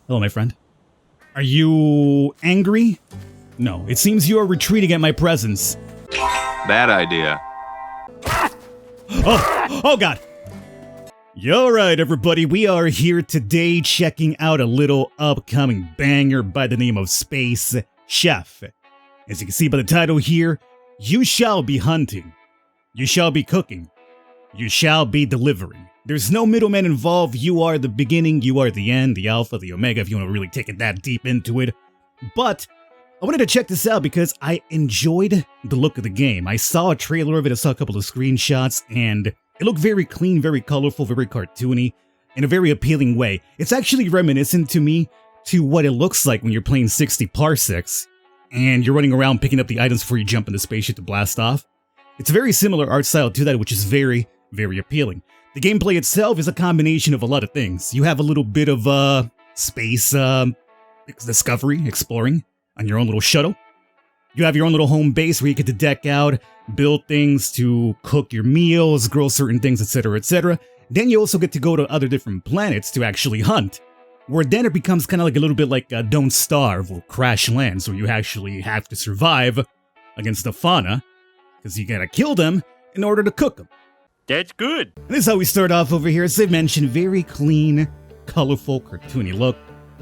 Hello, my friend. Are you angry? No, it seems you are retreating at my presence. Bad idea. Oh God. All right, everybody, we are here today checking out a little upcoming banger by the name of Space Chef. As you can see by the title here, you shall be hunting, you shall be cooking, you shall be delivering. There's no middleman involved. You are the beginning, you are the end, the alpha, the omega, if you want to really take it that deep into it. But I wanted to check this out because I enjoyed the look of the game. I saw a trailer of it, I saw a couple of screenshots, and it looked very clean, very colorful, very cartoony, in a very appealing way. It's actually reminiscent to me to what it looks like when you're playing 60 parsecs, and you're running around picking up the items before you jump in the spaceship to blast off. It's a very similar art style to that, which is very, very appealing. The gameplay itself is a combination of a lot of things. You have a little bit of space discovery, exploring on your own little shuttle. You have your own little home base where you get to deck out, build things to cook your meals, grow certain things, etc., etc. Then you also get to go to other different planets to actually hunt, where then it becomes kind of like a little bit like Don't Starve or Crash Lands, where you actually have to survive against the fauna, because you gotta kill them in order to cook them. That's good. And this is how we start off over here. As I mentioned, very clean, colorful, cartoony look.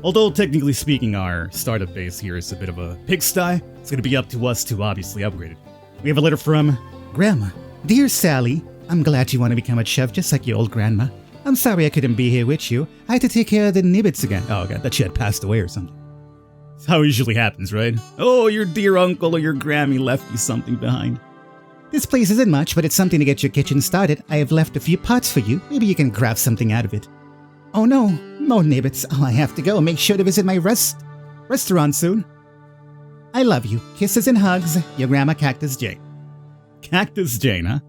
Although, technically speaking, our startup base here is a bit of a pigsty. It's going to be up to us to obviously upgrade it. We have a letter from Grandma. Dear Sally, I'm glad you want to become a chef just like your old grandma. I'm sorry I couldn't be here with you. I had to take care of the nibbits again. Oh, God, that she had passed away or something. That's how it usually happens, right? Oh, your dear uncle or your Grammy left you something behind. This place isn't much, but it's something to get your kitchen started. I have left a few pots for you. Maybe you can craft something out of it. Oh no, more nibbits. Oh, I have to go. Make sure to visit my restaurant soon. I love you. Kisses and hugs. Your Grandma Cactus Jane. Cactus Jane, huh?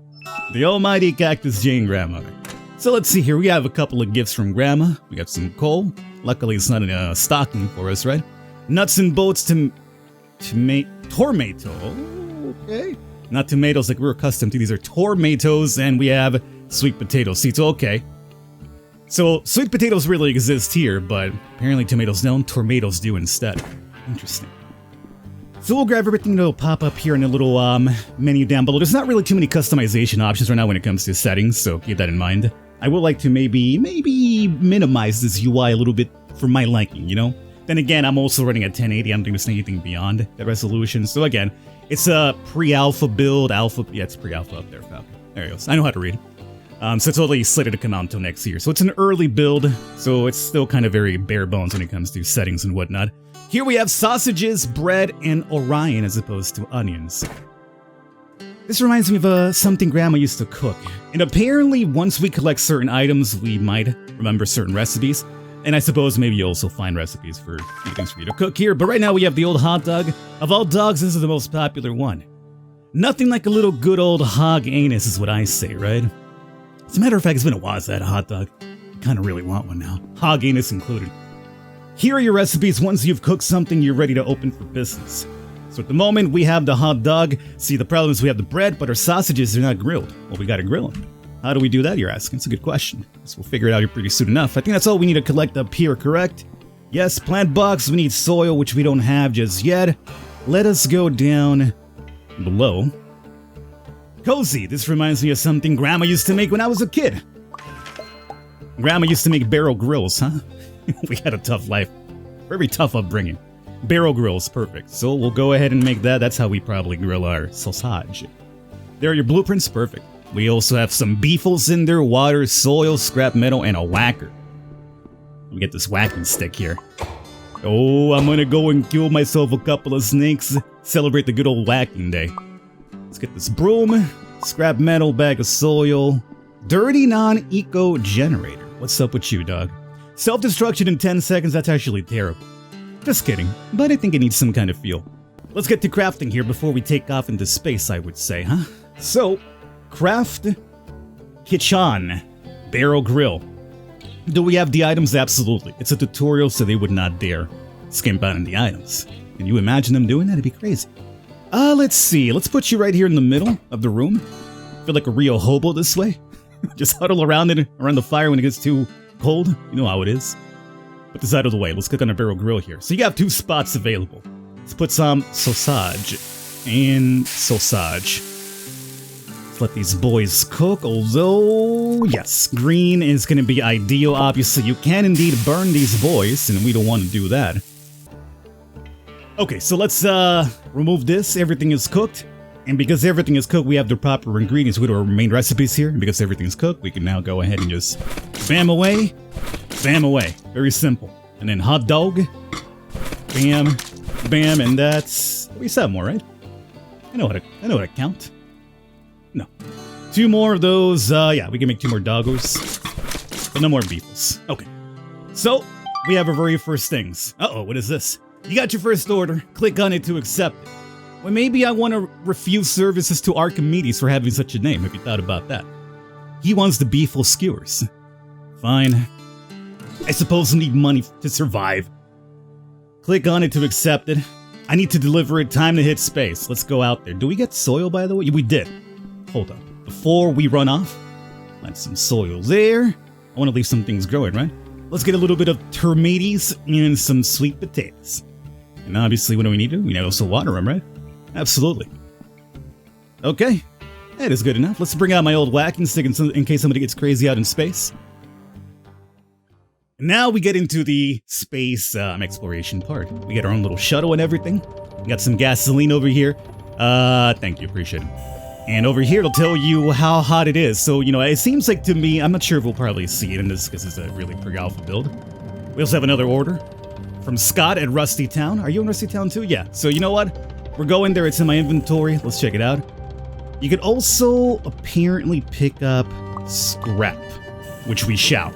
The almighty Cactus Jane grandmother. So let's see here. We have a couple of gifts from Grandma. We got some coal. Luckily, it's not in a stocking for us, right? Nuts and bolts to tomato. Okay. Not tomatoes like we're accustomed to. These are tomatoes, and we have sweet potato seeds. Okay. So, sweet potatoes really exist here, but apparently tomatoes don't. Tomatoes do instead. Interesting. So we'll grab everything that'll pop up here in a little menu down below. There's not really too many customization options right now when it comes to settings, so keep that in mind. I would like to maybe minimize this UI a little bit for my liking, you know? Then again, I'm also running at 1080. I don't think there's anything beyond that resolution. So again, it's a pre-alpha build. Yeah, it's pre-alpha up there, Falcon. There it goes. I know how to read. So it's totally slated to come out until next year. So it's an early build, so it's still kind of very bare bones when it comes to settings and whatnot. Here we have sausages, bread, and Orion as opposed to onions. This reminds me of something Grandma used to cook. And apparently, once we collect certain items, we might remember certain recipes. And I suppose maybe you also find recipes for things for you to cook here. But right now we have the old hot dog. Of all dogs, this is the most popular one. Nothing like a little good old hog anus is what I say, right? As a matter of fact, it's been a while since I had a hot dog. I kind of really want one now. Hog anus included. Here are your recipes. Once you've cooked something, you're ready to open for business. So at the moment, we have the hot dog. See, the problem is we have the bread, but our sausages are not grilled. Well, we gotta grill them. How do we do that, you're asking? It's a good question. So we'll figure it out here pretty soon enough. I think that's all we need to collect up here, correct? Yes, plant box. We need soil, which we don't have just yet. Let us go down below. Cozy. This reminds me of something Grandma used to make when I was a kid. Grandma used to make barrel grills, huh? We had a tough life. Very tough upbringing. Barrel grills, perfect. So we'll go ahead and make that. That's how we probably grill our sausage. There are your blueprints, perfect. We also have some beefles in there, water, soil, scrap metal, and a whacker. Let me get this whacking stick here. Oh, I'm gonna go and kill myself a couple of snakes. Celebrate the good old whacking day. Let's get this broom, scrap metal, bag of soil, dirty non-eco generator. What's up with you, dog? Self-destruction in 10 seconds, that's actually terrible. Just kidding, but I think it needs some kind of fuel. Let's get to crafting here before we take off into space, I would say, huh? So, craft kitchen, barrel grill. Do we have the items? Absolutely. It's a tutorial, so they would not dare skimp out on the items. Can you imagine them doing that? It'd be crazy. Let's see. Let's put you right here in the middle of the room. Feel like a real hobo this way. Just huddle around the fire when it gets too cold. You know how it is. put this out of the way. Let's click on a barrel grill here. So you have 2 spots available. Let's put some sausage and sausage. Let's let these boys cook, although, yes, green is going to be ideal. Obviously, you can indeed burn these boys, and we don't want to do that. Okay, so let's remove this. Everything is cooked. And because everything is cooked, we have the proper ingredients with our main recipes here. And because everything is cooked, we can now go ahead and just bam away, bam away. Very simple. And then hot dog, bam, bam, and that's... We still have more, right? I know how to count. No. 2 more of those, yeah, we can make 2 more doggos. But no more beefles. Okay. So, we have our very first things. Uh-oh, what is this? You got your first order. Click on it to accept it. Well, maybe I want to refuse services to Archimedes for having such a name. Have you thought about that? He wants the beefle skewers. Fine. I suppose I need money to survive. Click on it to accept it. I need to deliver it. Time to hit space. Let's go out there. Do we get soil, by the way? We did. Hold on. Before we run off, plant some soil there. I want to leave some things growing, right? Let's get a little bit of tomatoes and some sweet potatoes. And obviously, what do we need to do? We need to also water them, right? Absolutely. Okay. That is good enough. Let's bring out my old whacking stick in case somebody gets crazy out in space. Now we get into the space exploration part. We got our own little shuttle and everything. We got some gasoline over here. Thank you, appreciate it. And over here it'll tell you how hot it is. So, you know, it seems like to me, I'm not sure if we'll probably see it in this because it's a really pre-alpha build. We also have another order from Scott at Rusty Town. Are you in Rusty Town too? Yeah. So you know what? We're going there. It's in my inventory. Let's check it out. You could also apparently pick up scrap, which we shall.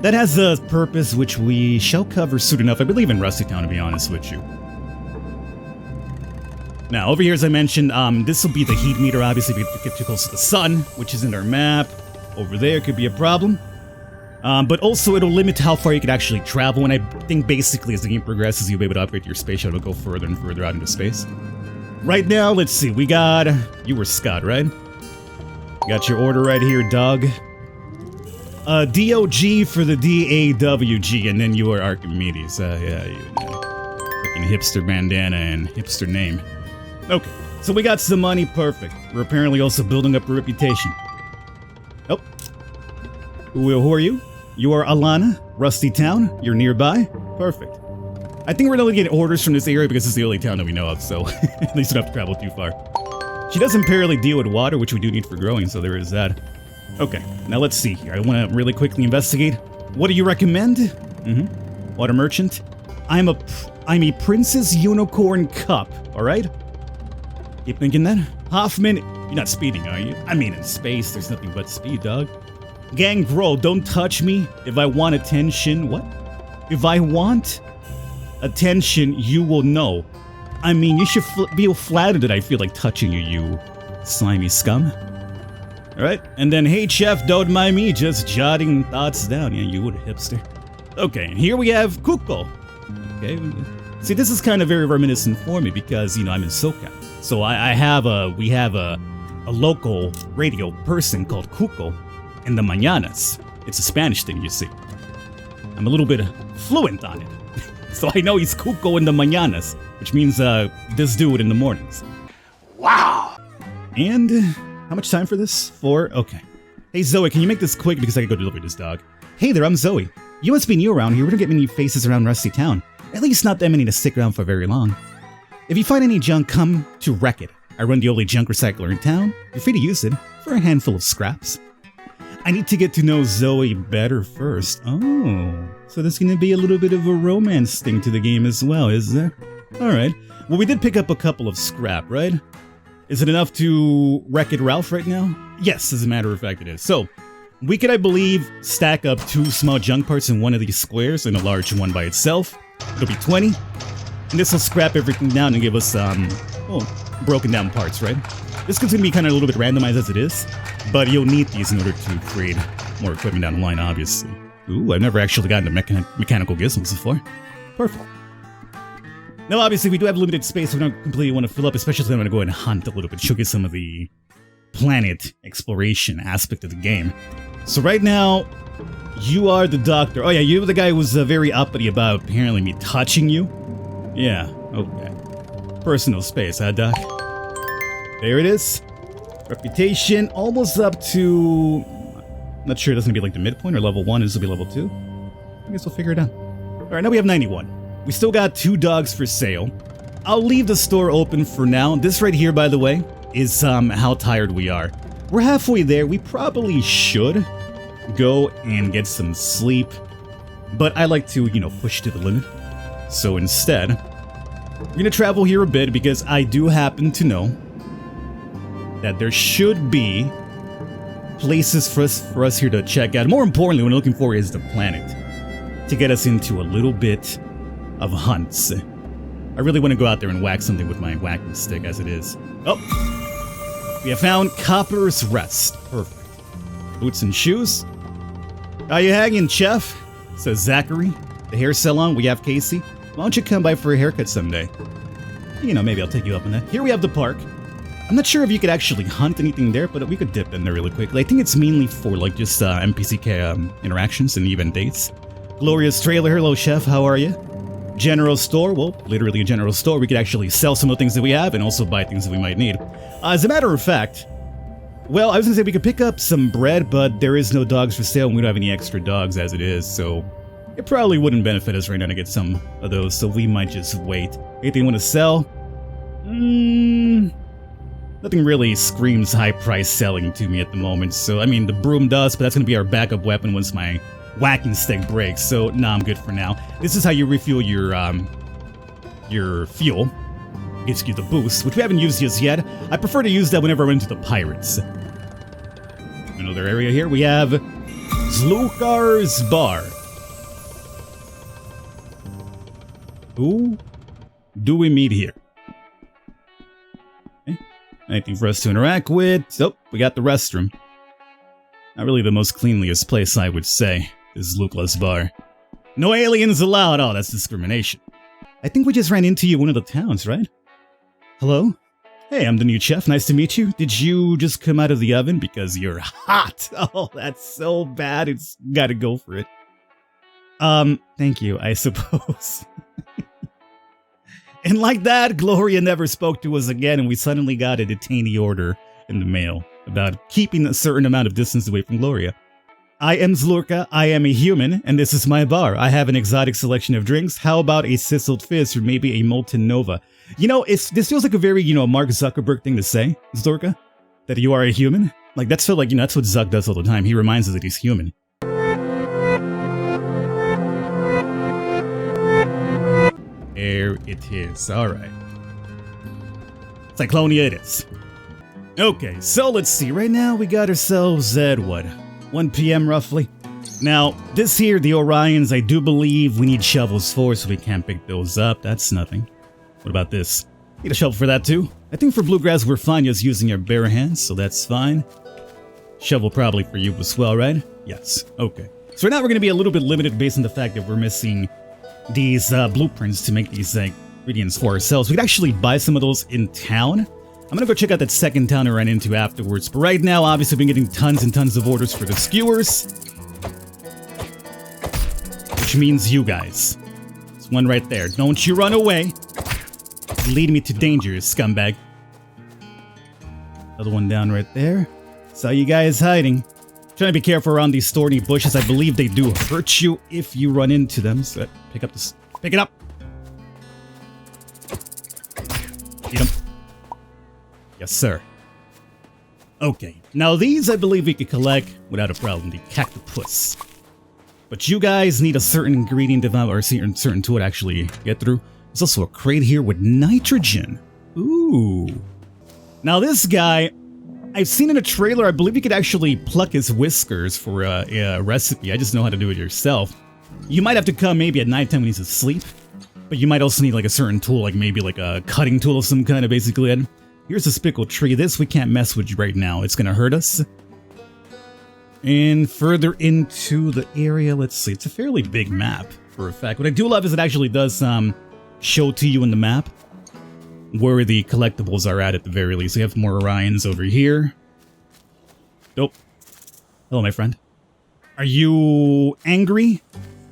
That has a purpose which we shall cover soon enough. I believe in Rusty Town, to be honest with you. Now, over here, as I mentioned, this will be the heat meter, obviously, if we get too close to the sun, which is in our map. Over there could be a problem. But also, it'll limit how far you can actually travel, and I think basically as the game progresses, you'll be able to upgrade your space shuttle to go further and further out into space. Right now, let's see, we got... You were Scott, right? Got your order right here, dog. DOG for the DAWG, and then you are Archimedes. Yeah, you know. Freaking hipster bandana and hipster name. Okay, so we got some money, perfect. We're apparently also building up a reputation. Oh. Who are you? You are Alana, Rusty Town. You're nearby? Perfect. I think we're only getting orders from this area because it's the only town that we know of, so at least we don't have to travel too far. She doesn't apparently deal with water, which we do need for growing, so there is that. Okay, now let's see here. I want to really quickly investigate. What do you recommend? Water merchant. I'm a Princess Unicorn Cup, alright? Keep thinking that. Hoffman, you're not speeding, are you? I mean, in space, there's nothing but speed, dog. Gang bro, don't touch me. If I want attention, what? If I want attention, you will know. I mean, you should be flattered that I feel like touching you, you slimy scum. Alright, and then, hey chef, don't mind me, just jotting thoughts down. Yeah, you would, hipster. Okay, and here we have Kuko. Okay, see, this is kind of very reminiscent for me because, you know, I'm in SoCal. So we have a local radio person called Kuko in the Mañanas. It's a Spanish thing, you see. I'm a little bit fluent on it. So I know he's Kuko in the Mañanas, which means this dude in the mornings. Wow! And how much time for this? 4? Okay. Hey Zoe, can you make this quick because I can go deliver this dog. Hey there, I'm Zoe. You must be new around here. We don't get many faces around Rusty Town. At least not that many to stick around for very long. If you find any junk, come to wreck it. I run the only junk recycler in town. You're free to use it for a handful of scraps. I need to get to know Zoe better first. Oh, so there's going to be a little bit of a romance thing to the game as well, is there? Alright. Well, we did pick up a couple of scrap, right? Is it enough to Wreck-It Ralph right now? Yes, as a matter of fact it is. So, we could, I believe, stack up 2 small junk parts in one of these squares and a large one by itself. It'll be 20. And this will scrap everything down and give us, broken down parts, right? This is going to be kind of a little bit randomized as it is, but you'll need these in order to create more equipment down the line, obviously. Ooh, I've never actually gotten to mechanical gizmos before. Perfect. Now, obviously, we do have limited space, so we don't completely want to fill up, especially if I'm going to go ahead and hunt a little bit, show you some of the planet exploration aspect of the game. So right now, You are the doctor. Oh yeah, you were the guy who was very uppity about apparently me touching you? Yeah, okay. Personal space, huh, Doc? There it is. Reputation almost up to... Not sure, that's gonna be like the midpoint or level 1, this will be level 2. I guess we'll figure it out. Alright, now we have 91. We still got 2 dogs for sale. I'll leave the store open for now. This right here, by the way, is how tired we are. We're halfway there. We probably should go and get some sleep, but I like to, push to the limit. So instead, we're gonna travel here a bit because I do happen to know that there should be places for us here to check out. More importantly, what I'm looking for is the planet to get us into a little bit of hunts. I really want to go out there and whack something with my whacking stick as it is. Oh, we have found Copper's Rest. Perfect. Boots and shoes. Are you hanging, chef? Says Zachary. The hair salon, we have Casey. Why don't you come by for a haircut someday? Maybe I'll take you up on that. Here we have the park. I'm not sure if you could actually hunt anything there, but we could dip in there really quickly. I think it's mainly for just NPC interactions and event dates. Gloria's trailer. Hello, chef. How are you? General store. Well, literally a general store. We could actually sell some of the things that we have and also buy things that we might need. As a matter of fact, well, I was going to say we could pick up some bread, but there is no dogs for sale and we don't have any extra dogs as it is, so it probably wouldn't benefit us right now to get some of those, so we might just wait. Anything you want to sell? Nothing really screams high price selling to me at the moment, so I mean the broom does, but that's going to be our backup weapon once my whacking stick breaks, so nah, I'm good for now. This is how you refuel your fuel. Gives you the boost, which we haven't used just yet. I prefer to use that whenever I run into the pirates. Another area here, we have Zlukar's Bar. Who do we meet here? Okay. Anything for us to interact with? Oh, we got the restroom. Not really the most cleanliest place, I would say, is Zlukar's Bar. No aliens allowed! Oh, that's discrimination. I think we just ran into you in one of the towns, right? Hello? Hey, I'm the new chef. Nice to meet you. Did you just come out of the oven? Because you're hot. Oh, that's so bad. It's gotta go for it. Thank you, I suppose. And like that, Gloria never spoke to us again, and we suddenly got a detainee order in the mail about keeping a certain amount of distance away from Gloria. I am Zlurka, I am a human, and this is my bar. I have an exotic selection of drinks. How about a sizzled fizz or maybe a molten nova? This feels like a very, Mark Zuckerberg thing to say, Zlurka. That you are a human. Like, that's so that's what Zuck does all the time. He reminds us that he's human. There it is. Alright. Cyclonia it is. Okay, so let's see. Right now we got ourselves at, 1 p.m. roughly? Now, this here, the Orions, I do believe we need shovels for, so we can't pick those up. That's nothing. What about this? Need a shovel for that too? I think for bluegrass we're fine just using our bare hands, so that's fine. Shovel probably for you as well, right? Yes. Okay. So right now we're going to be a little bit limited based on the fact that we're missing these blueprints to make these ingredients for ourselves. We could actually buy some of those in town. I'm gonna go check out that second town I ran into afterwards, but right now, obviously, we've been getting tons and tons of orders for the skewers. Which means you guys. There's one right there. Don't you run away. Lead me to danger, scumbag. Another one down right there. Saw you guys hiding. Trying to be careful around these thorny bushes. I believe they do hurt you if you run into them. So pick up this. Pick it up. Eat them. Yes, sir. Okay. Now these I believe we could collect without a problem. The cactopus. But you guys need a certain ingredient to, or a certain tool to actually get through. There's also a crate here with nitrogen. Ooh. Now this guy, I've seen in a trailer, I believe you could actually pluck his whiskers for a recipe. I just know how to do it yourself. You might have to come maybe at nighttime when he's asleep. But you might also need like a certain tool, like maybe like a cutting tool of some kind of basically. And here's a spickled tree. This we can't mess with right now. It's going to hurt us. And further into the area, let's see. It's a fairly big map for a fact. What I do love is it actually does show to you in the map where the collectibles are at the very least. We have more Orions over here. Nope. Hello, my friend. Are you angry?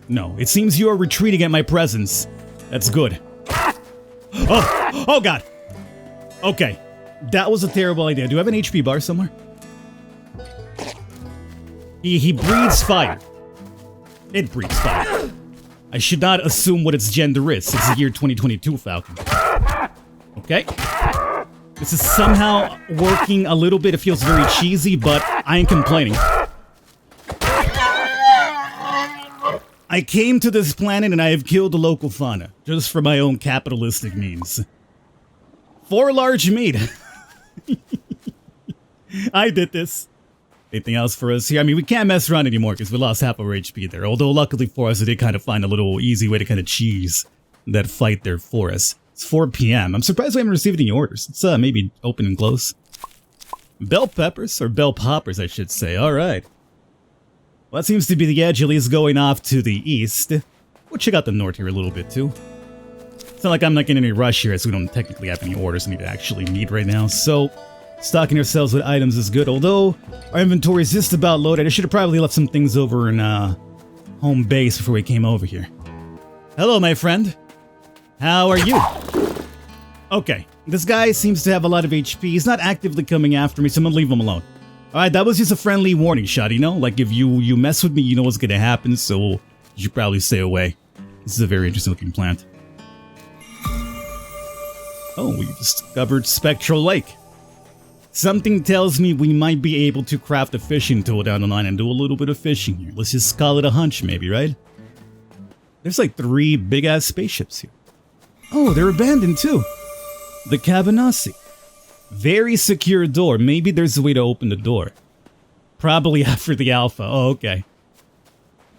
No, it seems you are retreating at my presence. That's good. Oh god. Okay, that was a terrible idea. Do you have an HP bar somewhere? He breathes fire. It breathes fire. I should not assume what its gender is. It's the year 2022, Falcon. Okay. This is somehow working a little bit. It feels very cheesy, but I ain't complaining. I came to this planet and I have killed the local fauna, just for my own capitalistic means. 4 large meat. I did this. Anything else for us here? I mean, we can't mess around anymore because we lost half our HP there. Although, luckily for us, I did kind of find a little easy way to kind of cheese that fight there for us. It's 4 p.m. I'm surprised we haven't received any orders. It's maybe open and close. Bell peppers, or bell poppers, I should say. All right. Well, that seems to be the edge, at least going off to the east. We'll check out the north here a little bit, too. It's not like I'm not in any rush here, as we don't technically have any orders we need to actually meet right now, so stocking ourselves with items is good, although our inventory is just about loaded. I should have probably left some things over in home base before we came over here. Hello, my friend. How are you? Okay, this guy seems to have a lot of HP. He's not actively coming after me, so I'm gonna leave him alone. Alright, that was just a friendly warning shot, you know? Like, if you mess with me, you know what's gonna happen, so you should probably stay away. This is a very interesting looking plant. Oh, we discovered Spectral Lake. Something tells me we might be able to craft a fishing tool down the line and do a little bit of fishing here. Let's just call it a hunch, maybe, right? There's like 3 big-ass spaceships here. Oh, they're abandoned, too. The Cabanassi. Very secure door. Maybe there's a way to open the door. Probably after the alpha. Oh, okay.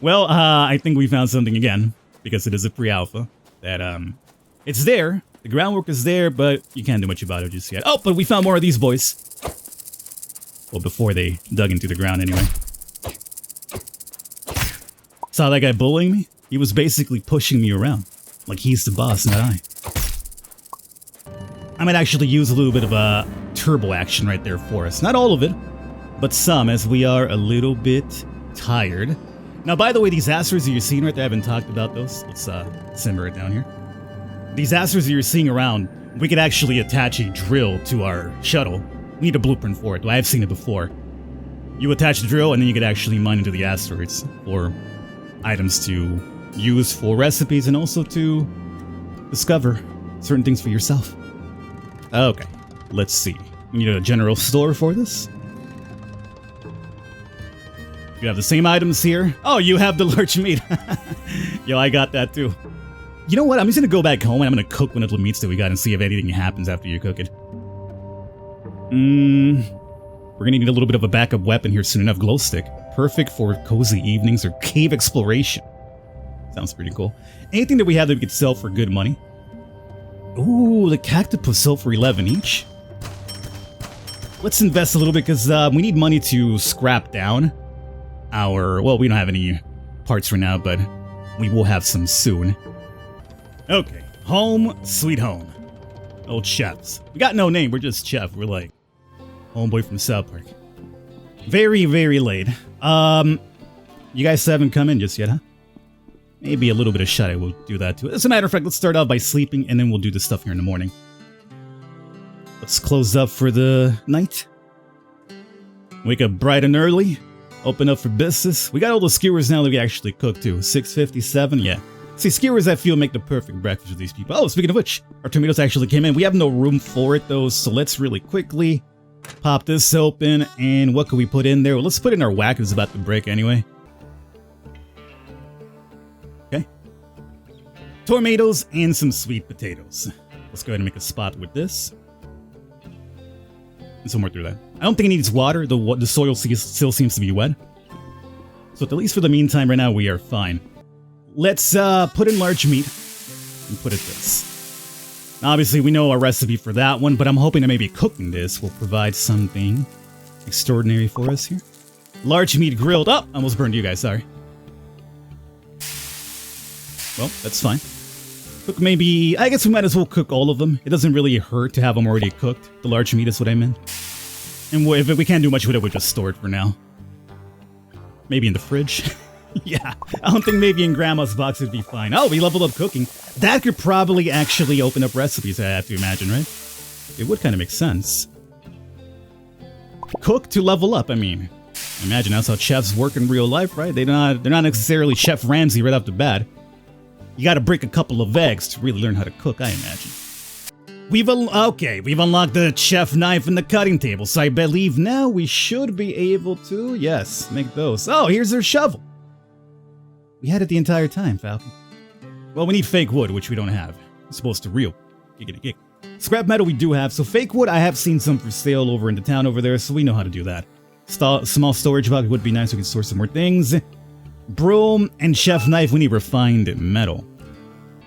Well, I think we found something again. Because it is a pre-alpha. That, it's there. The groundwork is there, but you can't do much about it just yet. Oh, but we found more of these boys. Well, before they dug into the ground anyway. Saw that guy bullying me? He was basically pushing me around. Like he's the boss, not I. I might actually use a little bit of a turbo action right there for us. Not all of it, but some, as we are a little bit tired. Now, by the way, these asters that you're seeing right there, I haven't talked about those. Let's simmer it down here. These asters that you're seeing around, we could actually attach a drill to our shuttle. We need a blueprint for it. I've seen it before. You attach the drill, and then you could actually mine into the asteroids for items to use for recipes and also to discover certain things for yourself. Okay, let's see. We need a general store for this. You have the same items here. Oh, you have the large meat. Yo, I got that too. You know what? I'm just gonna go back home and I'm gonna cook one of the meats that we got and see if anything happens after you cook it. We're gonna need a little bit of a backup weapon here soon enough. Glow stick. Perfect for cozy evenings or cave exploration. Sounds pretty cool. Anything that we have that we could sell for good money. Ooh, the cactopus sold for 11 each. Let's invest a little bit because we need money to scrap down our... Well, we don't have any parts for now, but we will have some soon. Okay, home sweet home. Old chefs. We got no name, we're just chef. We're like homeboy from South Park. Very, very late. You guys haven't come in just yet, huh? Maybe a little bit of shut-eye will do that too. As a matter of fact, let's start off by sleeping and then we'll do the stuff here in the morning. Let's close up for the night. Wake up bright and early. Open up for business. We got all the skewers now that we actually cook too. 657, yeah. See, skewers I feel make the perfect breakfast for these people. Oh, speaking of which, our tomatoes actually came in. We have no room for it though, so let's really quickly pop this open. And what can we put in there? Well, let's put in our whack. It's about to break anyway. Okay. Tomatoes and some sweet potatoes. Let's go ahead and make a spot with this. And somewhere through that. I don't think it needs water. The soil still seems to be wet. So at least for the meantime, right now, we are fine. Let's put in large meat and put it this. Now, obviously, we know our recipe for that one, but I'm hoping that maybe cooking this will provide something extraordinary for us here. Large meat grilled. Oh, I almost burned you guys, sorry. Well, that's fine. Cook maybe... I guess we might as well cook all of them. It doesn't really hurt to have them already cooked. The large meat is what I meant. And if we can't do much with it, we'll just store it for now. Maybe in the fridge. Yeah, I don't think maybe in Grandma's box would be fine. Oh, we leveled up cooking. That could probably actually open up recipes, I have to imagine, right? It would kind of make sense. Cook to level up, I mean. Imagine that's how chefs work in real life, right? They're not necessarily Chef Ramsay right off the bat. You gotta break a couple of eggs to really learn how to cook, I imagine. We've unlocked the chef knife and the cutting table, so I believe now we should be able to, yes, make those. Oh, here's our shovel. We had it the entire time, Falcon. Well, we need fake wood, which we don't have. It's supposed to real. Giggity. Scrap metal we do have, so fake wood I have seen some for sale over in the town over there, so we know how to do that. Small storage box would be nice, we can store some more things. Broom and chef knife, we need refined metal.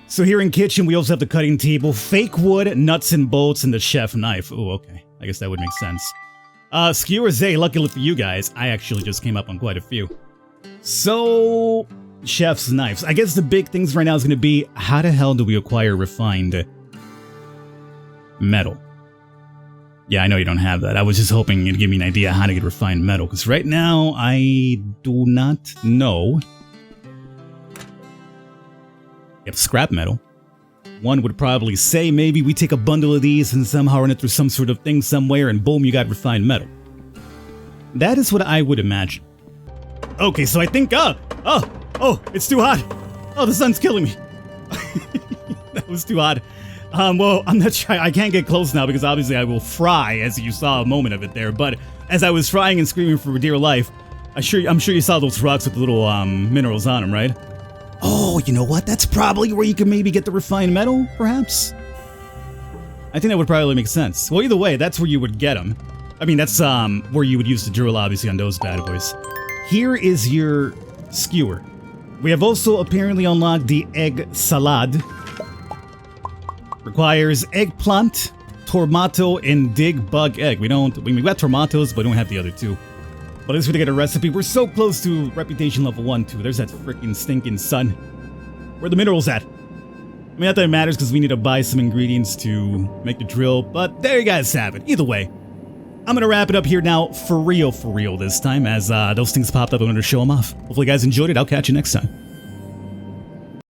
So here in kitchen, we also have the cutting table, fake wood, nuts and bolts, and the chef knife. Oh, okay. I guess that would make sense. Skewers, hey, luckily for you guys, I actually just came up on quite a few. So, chef's knives. I guess the big things right now is going to be, how the hell do we acquire refined metal? Yeah, I know you don't have that. I was just hoping you'd give me an idea how to get refined metal, because right now, I do not know. You have scrap metal. One would probably say maybe we take a bundle of these and somehow run it through some sort of thing somewhere and boom, you got refined metal. That is what I would imagine. Okay, so I think, it's too hot. Oh, the sun's killing me. That was too hot. Well, I'm not sure. I can't get close now because obviously I will fry, as you saw a moment of it there. But as I was frying and screaming for dear life, I'm sure you saw those rocks with the little minerals on them, right? Oh, you know what? That's probably where you can maybe get the refined metal, perhaps? I think that would probably make sense. Well, either way, that's where you would get them. I mean, that's where you would use the drill, obviously, on those bad boys. Here is your skewer. We have also apparently unlocked the egg salad. Requires eggplant, tomato, and dig bug egg. We got tomatoes, but we don't have the other two. But at least we get a recipe. We're so close to reputation level 1, too. There's that freaking stinking sun. Where are the minerals at? I mean, not that it matters because we need to buy some ingredients to make the drill, but there you guys have it. Either way, I'm going to wrap it up here now for real this time, as those things popped up. I'm going to show them off. Hopefully you guys enjoyed it. I'll catch you next time.